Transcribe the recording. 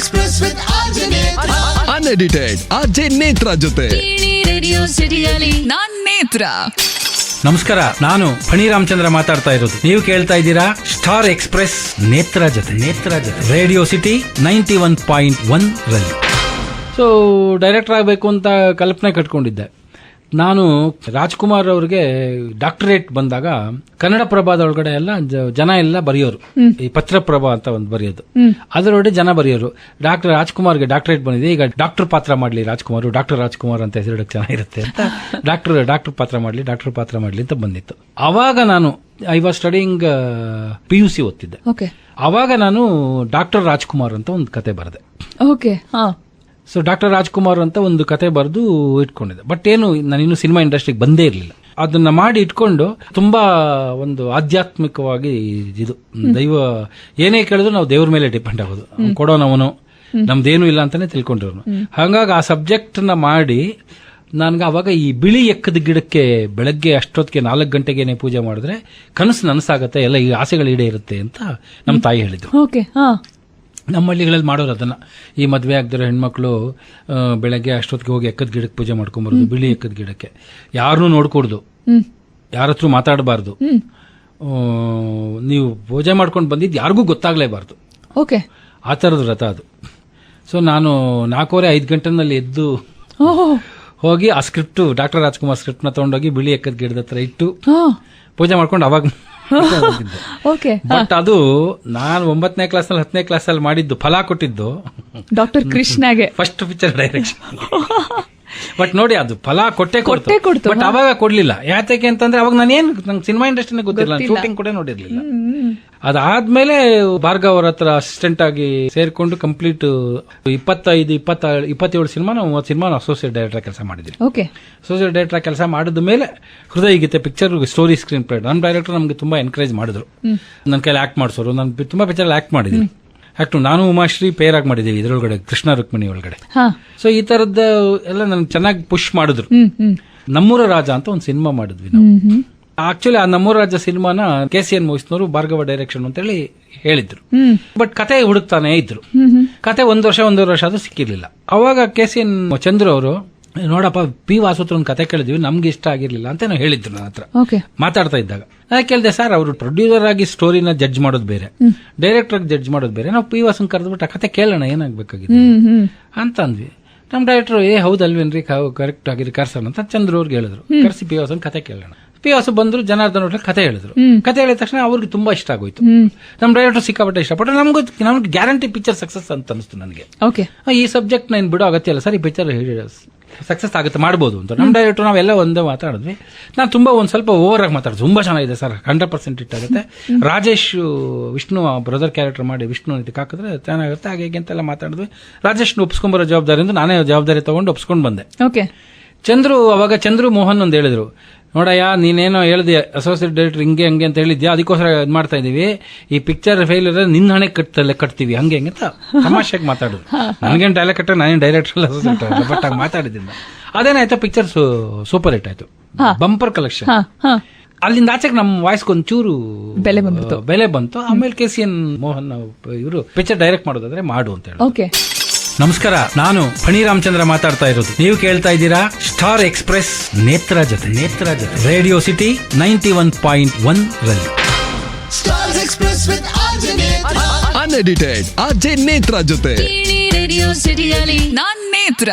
Express with RJ Netra. Unedited RJ Netra ಜೊತೆ radio ಸಿಟಿಯಲ್ಲಿ ನಾನ್ ನೇತ್ರ. ನಮಸ್ಕಾರ, ನಾನು ಫಣಿ ರಾಮಚಂದ್ರ ಮಾತಾಡ್ತಾ ಇರೋದು. ನೀವು ಕೇಳ್ತಾ ಇದ್ದೀರಾ ಸ್ಟಾರ್ ಎಕ್ಸ್ಪ್ರೆಸ್ ನೇತ್ರ ಜೊತೆ ರೇಡಿಯೋ ಸಿಟಿ 91.1 ರಲ್ಲಿ. ಸೊ ಡೈರೆಕ್ಟರ್ ಆಗಬೇಕು ಅಂತ ಕಲ್ಪನೆ ಕಟ್ಕೊಂಡಿದ್ದೆ. ನಾನು ರಾಜ್ಕುಮಾರ್ ಅವ್ರಿಗೆ ಡಾಕ್ಟರೇಟ್ ಬಂದಾಗ ಕನ್ನಡ ಪ್ರಭಾದ ಒಳಗಡೆ ಎಲ್ಲ ಜನ ಎಲ್ಲ ಬರೆಯೋರು, ಈ ಪತ್ರಪ್ರಭಾ ಅಂತ ಒಂದು ಬರೆಯೋದು, ಅದರೊಳಗಡೆ ಜನ ಬರೆಯೋರು. ಡಾಕ್ಟರ್ ರಾಜ್ಕುಮಾರ್ಗೆ ಡಾಕ್ಟರೇಟ್ ಬಂದಿದೆ, ಈಗ ಡಾಕ್ಟರ್ ಪಾತ್ರ ಮಾಡಲಿ ರಾಜ್ಕುಮಾರ್, ಡಾಕ್ಟರ್ ರಾಜ್ಕುಮಾರ್ ಅಂತ ಹೆಸರಿಡಕ್ಕೆ ಚೆನ್ನಾಗಿರುತ್ತೆ ಅಂತ ಡಾಕ್ಟರ್ ಪಾತ್ರ ಮಾಡಲಿ ಅಂತ ಬಂದಿತ್ತು. ಅವಾಗ ನಾನು ಐ ವಾಸ್ ಸ್ಟಡಿಂಗ್ PUC ಓದ್ತಿದ್ದೆ. ಅವಾಗ ನಾನು ಡಾಕ್ಟರ್ ರಾಜ್ಕುಮಾರ್ ಅಂತ ಒಂದು ಕತೆ ಬರೆದೆ. ಸೊ ಡಾಕ್ಟರ್ ರಾಜ್ಕುಮಾರ್ ಅಂತ ಒಂದು ಕತೆ ಬರೆದು ಇಟ್ಕೊಂಡಿದ್ದೆ. ಬಟ್ ಏನು, ನಾನಿನ್ನು ಸಿನಿಮಾ ಇಂಡಸ್ಟ್ರಿಗೆ ಬಂದೇ ಇರಲಿಲ್ಲ. ಅದನ್ನ ಮಾಡಿ ಇಟ್ಕೊಂಡು ತುಂಬಾ ಒಂದು ಆಧ್ಯಾತ್ಮಿಕವಾಗಿ ಇದು ದೈವ ಏನೇ ಕೇಳಿದ್ರು ನಾವು ದೇವ್ರ ಮೇಲೆ ಡಿಪೆಂಡ್ ಆಗೋದು, ಕೊಡೋನವನು, ನಮ್ದೇನು ಇಲ್ಲ ಅಂತಾನೆ ತಿಳ್ಕೊಂಡಿರೋನು. ಹಾಗಾಗಿ ಆ ಸಬ್ಜೆಕ್ಟ್ ನ ಮಾಡಿ ನನ್ಗೆ ಅವಾಗ ಈ ಬಿಳಿ ಎಕ್ಕದ ಗಿಡಕ್ಕೆ ಬೆಳಗ್ಗೆ ಅಷ್ಟೊತ್ತಿಗೆ 4 ಗಂಟೆಗೇನೆ ಪೂಜೆ ಮಾಡಿದ್ರೆ ಕನಸು ನನಸಾಗತ್ತೆ, ಎಲ್ಲ ಈ ಆಸೆಗಳು ಈಡೇ ಇರುತ್ತೆ ಅಂತ ನಮ್ಮ ತಾಯಿ ಹೇಳಿದ್ರು. ನಮ್ಮ ಹಳ್ಳಿಗಳಲ್ಲಿ ಮಾಡೋರು ಅದನ್ನ. ಈ ಮದುವೆ ಆಗದಿರೋ ಹೆಣ್ಮಕ್ಳು ಬೆಳಗ್ಗೆ ಅಷ್ಟೊತ್ತಿಗೆ ಹೋಗಿ ಎಕ್ಕದ ಗಿಡಕ್ಕೆ ಪೂಜೆ ಮಾಡ್ಕೊಂಬರೋದು, ಬಿಳಿ ಎಕ್ಕದ ಗಿಡಕ್ಕೆ. ಯಾರನ್ನೂ ನೋಡ್ಕೊಡ್ದು, ಯಾರ ಹತ್ರ ಮಾತಾಡಬಾರ್ದು, ನೀವು ಪೂಜೆ ಮಾಡ್ಕೊಂಡು ಬಂದಿದ್ದು ಯಾರಿಗೂ ಗೊತ್ತಾಗ್ಲೇಬಾರ್ದು, ಆ ಥರದ ವ್ರತ ಅದು. ಸೊ ನಾನು 4:45 ಗಂಟೆನಲ್ಲಿ ಎದ್ದು ಹೋಗಿ ಆ ಸ್ಕ್ರಿಪ್ಟ್, ಡಾಕ್ಟರ್ ರಾಜ್ಕುಮಾರ್ ಸ್ಕ್ರಿಪ್ಟ್ ನ ತಗೊಂಡೋಗಿ ಬಿಳಿ ಎಕ್ಕದ ಗಿಡದ ಹತ್ರ ಇಟ್ಟು ಪೂಜೆ ಮಾಡ್ಕೊಂಡು ಅವಾಗ ಬಟ್ ಅದು ನಾನು 9ನೇ ಕ್ಲಾಸಲ್ಲಿ 10ನೇ ಕ್ಲಾಸಲ್ಲಿ ಮಾಡಿದ್ದು ಫಲ ಕೊಟ್ಟಿದ್ದು ಡಾಕ್ಟರ್ ಕೃಷ್ಣಗೆ ಫಸ್ಟ್ ಪಿಕ್ಚರ್ ಡೈರೆಕ್ಷನ್. ಬಟ್ ನೋಡಿ, ಅದು ಫಲ ಕೊಟ್ಟೆ ಕೊಡ್ತು. ಬಟ್ ಅವಾಗ ಕೊಡ್ಲಿಲ್ಲ. ಯಾತಕ್ಕೆ ಅಂತಂದ್ರೆ ಅವಾಗ ನಂಗೆ ಸಿನಿಮಾ ಇಂಡಸ್ಟ್ರಿನೇ ಗೊತ್ತಿಲ್ಲ, ಶೂಟಿಂಗ್ ಕೂಡ ನೋಡಿರ್ಲಿಲ್ಲ. ಅದಾದ್ಮೇಲೆ ಭಾರ್ಗವ್ ಅವ್ರ ಹತ್ರ ಅಸಿಸ್ಟೆಂಟ್ ಆಗಿ ಸೇರ್ಕೊಂಡು complete 27 cinema, 30 cinema associate director ಕೆಲಸ ಮಾಡಿದ್ವಿ. ಅಸೋಸಿಯೇಟ್ ಡೈರೆಕ್ಟರ್ ಕೆಲಸ ಮಾಡಿದ ಮೇಲೆ ಹೃದಯ ಗೀತೆ ಪಿಕ್ಚರ್ ಸ್ಟೋರಿ ಸ್ಕ್ರೀನ್ ಪ್ಲೇ ನಮ್ಮ ಡೈರೆಕ್ಟರ್ ನಮ್ಗೆ ತುಂಬಾ ಎನ್ಕರೇಜ್ ಮಾಡಿದ್ರು. ನನ್ನ ಕೈಲಿ ಆಕ್ಟ್ ಮಾಡಿಸೋರು, ನಾನು ತುಂಬಾ ಪಿಕ್ಚರ್ ಆಕ್ಟ್ ಮಾಡಿದ್ದೀನಿ. ನಾನು ಉಮಾಶ್ರೀ ಪೇರ್ ಆಗಿ ಮಾಡಿದ್ದೀವಿ ಇದ್ರೊಳಗಡೆ, ಕೃಷ್ಣ ರುಕ್ಮಿಣಿ ಒಳಗಡೆ. ಸೊ ಈ ತರದ ಎಲ್ಲ ನನ್ಗೆ ಚೆನ್ನಾಗಿ ಪುಷ್ ಮಾಡಿದ್ರು. ನಮ್ಮೂರ ರಾಜ ಅಂತ ಒಂದು ಸಿನಿಮಾ ಮಾಡಿದ್ವಿ ನಾವು. ಆಕ್ಚುಲಿ ಆ ನಮ್ಮೂರ ರಾಜ ಸಿನಿಮಾನ KCN ಮೂವೀಸ್ನವರು ಭಾರ್ಗವ ಡೈರೆಕ್ಷನ್ ಅಂತ ಹೇಳಿ ಹೇಳಿದ್ರು. ಬಟ್ ಕತೆ ಹುಡುಕ್ತಾನೆ ಇದ್ರು. ಕತೆ 1 ವರ್ಷ ಅದು ಸಿಕ್ಕಿರ್ಲಿಲ್ಲ. ಅವಾಗ KCN ಚಂದ್ರು ಅವರು, ನೋಡಪ್ಪ P. ವಾಸು ಹತ್ರ ಒಂದು ಕತೆ ಕೇಳಿದ್ವಿ, ನಮ್ಗೆ ಇಷ್ಟ ಆಗಿರ್ಲಿಲ್ಲ ಅಂತ ನಾವು ಹೇಳಿದ್ರು ನನ್ನ ಹತ್ರ ಮಾತಾಡ್ತಾ ಇದ್ದಾಗ. ನಾನು ಕೇಳಿದೆ, ಸರ್ ಅವರು ಪ್ರೊಡ್ಯೂಸರ್ ಆಗಿ ಸ್ಟೋರಿನ ಜಡ್ಜ್ ಮಾಡೋದು ಬೇರೆ, ಡೈರೆಕ್ಟರ್ ಆಗಿ ಜಡ್ಜ್ ಮಾಡೋದು ಬೇರೆ, ನಾವು P. ವಾಸನ್ ಕರೆದ್ಬಿಟ್ಟು ಆ ಕತೆ ಕೇಳೋಣ ಏನಾಗಬೇಕಾಗಿದೆ ಅಂತ ಅಂದ್ವಿ. ನಮ್ಮ ಡೈರೆಕ್ಟರ್ ಹೌದಲ್ವೇನ್ರಿ, ಕರೆಕ್ಟ್ ಆಗಿ ಕರ್ಸೋಣ ಅಂತ ಚಂದ್ರು ಅವ್ರಿಗೆ ಹೇಳಿದ್ರು. ಕರ್ಸಿ P. ವಾಸನ್ ಕತೆ ಕೇಳೋಣ. P. ವಾಸು ಬಂದ್ರು, ಜನಾರ್ದನ್ ಅವ್ರ ಕತೆ ಹೇಳಿದ್ರು. ಕತೆ ಹೇಳಿದ ತಕ್ಷಣ ಅವ್ರಿಗೆ ತುಂಬಾ ಇಷ್ಟ ಆಗೋಯ್ತು. ನಮ್ಮ ಡೈರೆಕ್ಟರ್ ಸಿಕ್ಕಾಪಟ್ಟೆ ಇಷ್ಟಪಟ್ಟು ನಮ್ಗೆ ಗ್ಯಾರಂಟಿ ಪಿಕ್ಚರ್ ಸಕ್ಸಸ್ ಅಂತ ಅನಿಸ್ತು ನನಗೆ. ಈ ಸಬ್ಜೆಕ್ಟ್ ನಾನು ಬಿಡೋ ಅಗತ್ಯ ಇಲ್ಲ ಸರ್, ಈ ಪಿಕ್ಚರ್ ಸಕ್ಸಸ್ ಆಗುತ್ತೆ, ಮಾಡ್ಬೋದು ಅಂತ. ನಮ್ಮ ಡೈರೆಕ್ಟರ್ ನಾವೆಲ್ಲ ಒಂದೇ ಮಾತಾಡಿದ್ವಿ. ನಾನು ತುಂಬಾ ಒಂದ್ ಸ್ವಲ್ಪ ಓವರ್ ಆಗಿ ಮಾತಾಡಿದ್ವಿ. ತುಂಬಾ ಚೆನ್ನಾಗಿದೆ ಸರ್, 100% ಹಿಟ್ ಆಗುತ್ತೆ. ರಾಜೇಶ್ ವಿಷ್ಣು ಬ್ರದರ್ ಕ್ಯಾರೆಕ್ಟರ್ ಮಾಡಿ ವಿಷ್ಣು ಇದಕ್ಕೆ ಹಾಕಿದ್ರೆ ಚೆನ್ನಾಗುತ್ತೆ, ಹಾಗೆ ಅಂತೆಲ್ಲ ಮಾತಾಡಿದ್ವಿ. ರಾಜೇಶ್ ಒಪ್ಸ್ಕೊಂಬರೋ ಜವಾಬ್ದಾರಿಯಿಂದ ನಾನೇ ಜವಾಬ್ದಾರಿ ತಗೊಂಡು ಒಪ್ಸ್ಕೊಂಡು ಬಂದೆ. ಅವಾಗ ಚಂದ್ರು ಮೋಹನ್ ಒಂದು ಹೇಳಿದ್ರು, ನೋಡಯ್ಯ ನೀನೇನೋ ಹೇಳಿದೆ ಅಸೋಸಿಯೇಟ್ ಡೈರೆಕ್ಟರ್ ಹಿಂಗೆ ಹಂಗೆ ಅಂತ ಹೇಳಿದ್ಯಾ, ಅದಕ್ಕೋಸ್ಕರ ಇದು ಮಾಡ್ತಾ ಇದೀವಿ, ಈ ಪಿಕ್ಚರ್ ಫೇಲ್ ಇದ್ರೆ ನಿನ್ನ ಹಣೆ ಕಟ್ತೀವಿ ಹಂಗೆ ಹಂಗೆ ಅಂತ ತಮಾಷೆಗೆ ಮಾತಾಡಿದ್ರು. ನನಗೇನು ಡೈಲಾಗ್ ಕಟ್ಟ, ನಾನೇನು ಡೈರೆಕ್ಟರ್ ಅಲ್ಲ, ಅಸೋಸಿಯೇಟ್ ಬಟ್ ಆಗ ಮಾತಾಡಿದ್ದಿಲ್ಲ. ಅದೇನಾಯ್ತು, ಪಿಕ್ಚರ್ ಸೂಪರ್ ಹಿಟ್ ಆಯ್ತು, ಬಂಪರ್ ಕಲೆಕ್ಷನ್. ಅಲ್ಲಿಂದ ಆಚೆಗೆ ನಮ್ಮ ವಾಯ್ಸ್ಗೆ ಒಂಚೂರು ಬೆಲೆ ಬಂತು. ಆಮೇಲೆ KCN ಮೋಹನ್ ಇವರು ಪಿಕ್ಚರ್ ಡೈರೆಕ್ಟ್ ಮಾಡೋದಾದ್ರೆ ಮಾಡು ಅಂತ ಹೇಳಿ. ನಮಸ್ಕಾರ, ನಾನು ಫಣಿ ರಾಮಚಂದ್ರ ಮಾತಾಡ್ತಾ ಇರೋದು. ನೀವು ಕೇಳ್ತಾ ಇದ್ದೀರಾ ಸ್ಟಾರ್ ಎಕ್ಸ್ಪ್ರೆಸ್ ನೇತ್ರ ಜೊತೆ ರೇಡಿಯೋ ಸಿಟಿ 91.1 ರಲ್ಲಿ. Stars Express with RJ Netra. Unedited RJ Netra ಜೊತೆ ರೇಡಿಯೋ ಸಿಟಿಯಲ್ಲಿ ನಾನ್ ನೇತ್ರ.